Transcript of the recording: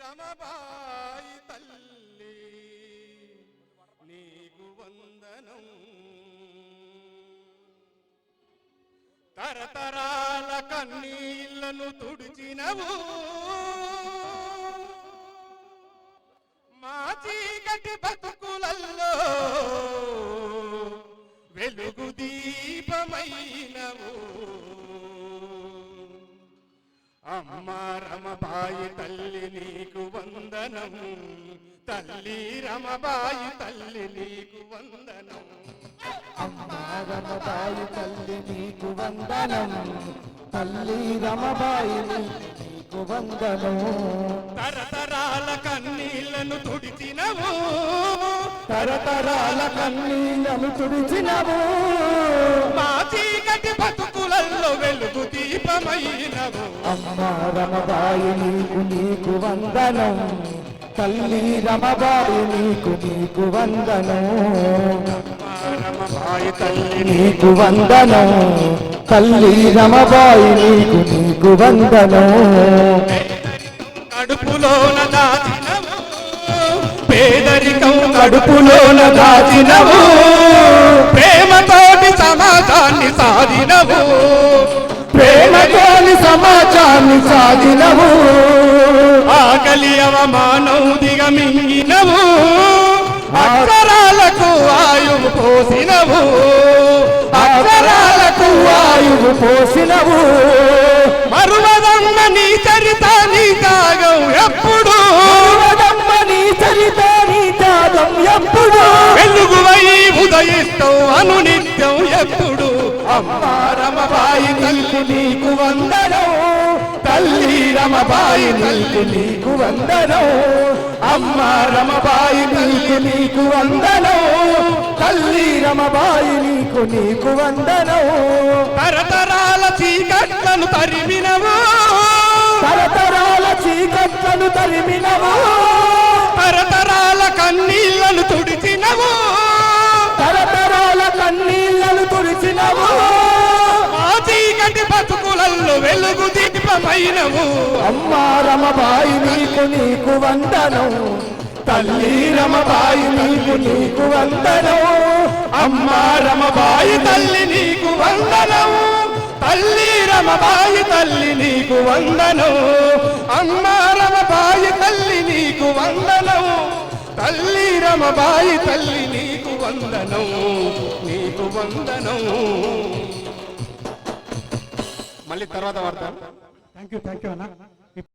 రమబాయి తల్లి నీకు వందనం తరతరాల కన్నీళ్లను తుడిచినవు మా చీకటి బతుకులల్లో వెలుగు దీపమైనవు అమ్మా రమబాయి తల్లి నీకు వందనం తల్లి రమబాయి తల్లి నీకు వందనం అమ్మా రమబాయి తల్లి నీకు వందనం తల్లి రమబాయి నీకు వందనం తరతరాల కన్నీళ్లను తుడిచినవు తరతరాల కన్నీళ్లను తుడిచినవు మా చీకటి బతుకులలో వెలుగు దీపమైనవు అమ్మా రమబాయి నీకు వందనం తల్లి రమబాయి నీకు వందనం రమబాయి తల్లి నీకు వందనం తల్లి రమబాయి నీకు వందనం కడుపులోన దాచినవు పేదరికం కడుపులోన దాచినవు ప్రేమతోటి సమాజాన్ని సాధినవు ప్రేమతోని సమాజాన్ని సాగినవు ఆకలి అవమానం దిగమింగినవు అక్షరాలకు ఆయువు పోసినవు అక్షరాలకు ఆయువు పోసినవు మరువదమ్మ నీ చరిత నీ త్యాగం ఎప్పుడు మరువదమ్మ నీ చరిత నీ త్యాగం ఎప్పుడు వెలుగువై ఉదయిస్తావు అనునిత్యం ఎప్పుడు అమ్మా రమబాయి నీకు వందనం తల్లి రమబాయి నీకు వందనం అమ్మా రమబాయి నీకు వందనం తల్లి రమబాయి నీకు వందనం తరతరాల చీకట్లను తరిమినవు తరతరాల చీకట్లను తరిమినవు తరతరాల కన్నీళ్లను తుడిచినవు తరతరాల కన్నీళ్లను తుడిచినవు ఆ చీకటి బతుకులలో వెలుగు దీపమైనవు అమ్మా రమబాయి నీకు వందనం తల్లి రమబాయి నీకు వందనం అమ్మా రమబాయి తల్లి నీకు వందనం తల్లి రమబాయి తల్లి నీకు వందనం అమ్మా రమబాయి తల్లి నీకు వందనం తల్లి రమబాయి తల్లి నీకు వందనం నీకు వందనం మళ్ళీ తర్వాత వాడతాను. థ్యాంక్ యూ అన్న.